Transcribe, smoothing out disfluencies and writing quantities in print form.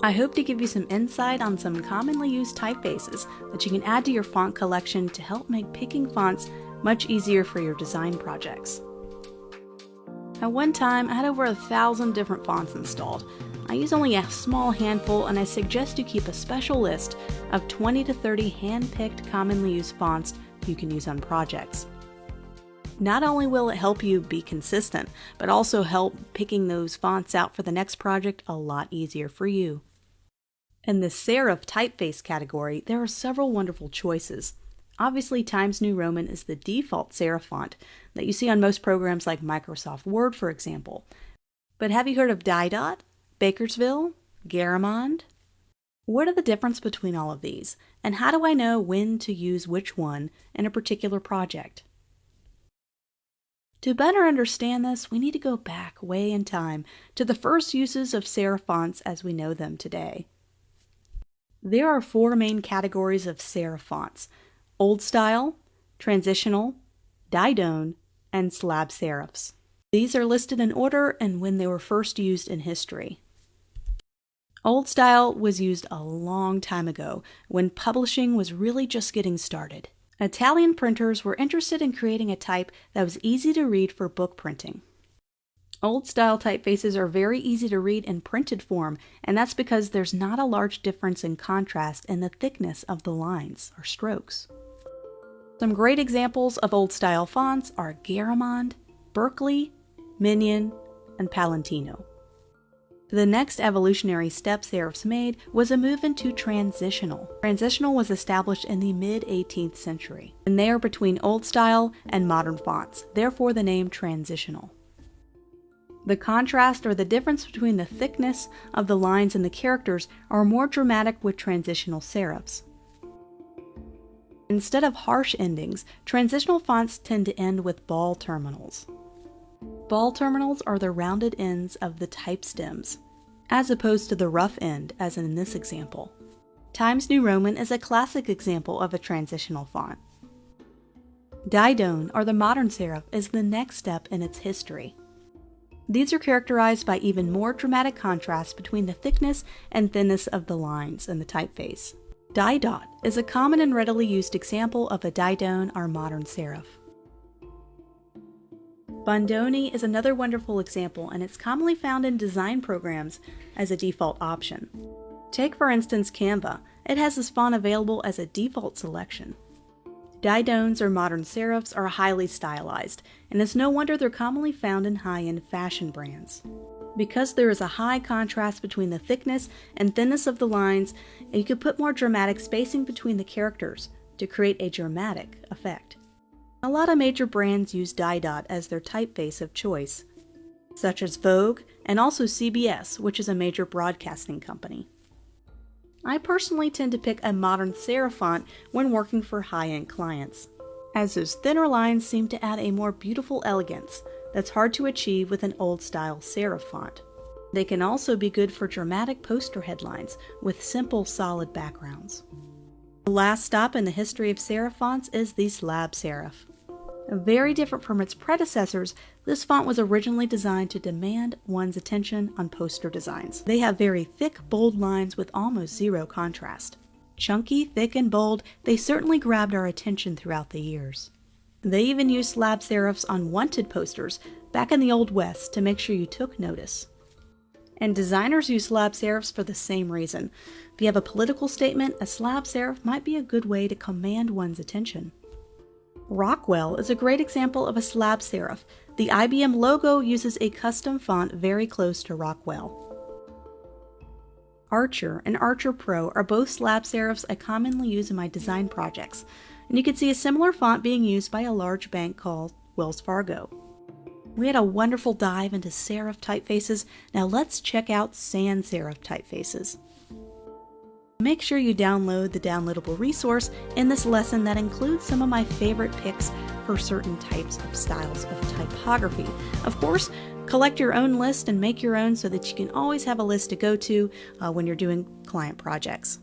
I hope to give you some insight on some commonly used typefaces that you can add to your font collection to help make picking fonts much easier for your design projects. At one time, I had over 1,000 different fonts installed. I use only a small handful, and I suggest you keep a special list of 20 to 30 hand-picked commonly used fonts you can use on projects. Not only will it help you be consistent, but also help picking those fonts out for the next project a lot easier for you. In the serif typeface category, there are several wonderful choices. Obviously, Times New Roman is the default serif font that you see on most programs like Microsoft Word, for example. But have you heard of Didot, Bakersville, Garamond? What are the difference between all of these, and how do I know when to use which one in a particular project? To better understand this, we need to go back way in time to the first uses of serif fonts as we know them today. There are 4 main categories of serif fonts: old style, transitional, Didone, and slab serifs. These are listed in order and when they were first used in history. Old style was used a long time ago when publishing was really just getting started. Italian printers were interested in creating a type that was easy to read for book printing. Old style typefaces are very easy to read in printed form, and that's because there's not a large difference in contrast in the thickness of the lines or strokes. Some great examples of old style fonts are Garamond, Berkeley, Minion, and Palantino. The next evolutionary step serifs made was a move into transitional. Transitional was established in the mid-18th century, and they are between old style and modern fonts, therefore the name transitional. The contrast or the difference between the thickness of the lines and the characters are more dramatic with transitional serifs. Instead of harsh endings, transitional fonts tend to end with ball terminals. Ball terminals are the rounded ends of the type stems, as opposed to the rough end, as in this example. Times New Roman is a classic example of a transitional font. Didone, or the modern serif, is the next step in its history. These are characterized by even more dramatic contrast between the thickness and thinness of the lines in the typeface. Didot is a common and readily used example of a Didone or modern serif. Bondoni is another wonderful example, and it's commonly found in design programs as a default option. Take for instance Canva. It has this font available as a default selection. Didones or modern serifs are highly stylized, and it's no wonder they're commonly found in high-end fashion brands. Because there is a high contrast between the thickness and thinness of the lines, you could put more dramatic spacing between the characters to create a dramatic effect. A lot of major brands use Didot as their typeface of choice, such as Vogue and also CBS, which is a major broadcasting company. I personally tend to pick a modern serif font when working for high-end clients, as those thinner lines seem to add a more beautiful elegance that's hard to achieve with an old-style serif font. They can also be good for dramatic poster headlines with simple, solid backgrounds. The last stop in the history of serif fonts is the slab serif. Very different from its predecessors, this font was originally designed to demand one's attention on poster designs. They have very thick, bold lines with almost zero contrast. Chunky, thick, and bold, they certainly grabbed our attention throughout the years. They even used slab serifs on wanted posters back in the Old West to make sure you took notice. And designers use slab serifs for the same reason. If you have a political statement, a slab serif might be a good way to command one's attention. Rockwell is a great example of a slab serif. The IBM logo uses a custom font very close to Rockwell. Archer and Archer Pro are both slab serifs I commonly use in my design projects, and you can see a similar font being used by a large bank called Wells Fargo. We had a wonderful dive into serif typefaces. Now let's check out sans serif typefaces. Make sure you download the downloadable resource in this lesson that includes some of my favorite picks for certain types of styles of typography. Of course, collect your own list and make your own so that you can always have a list to go to when you're doing client projects.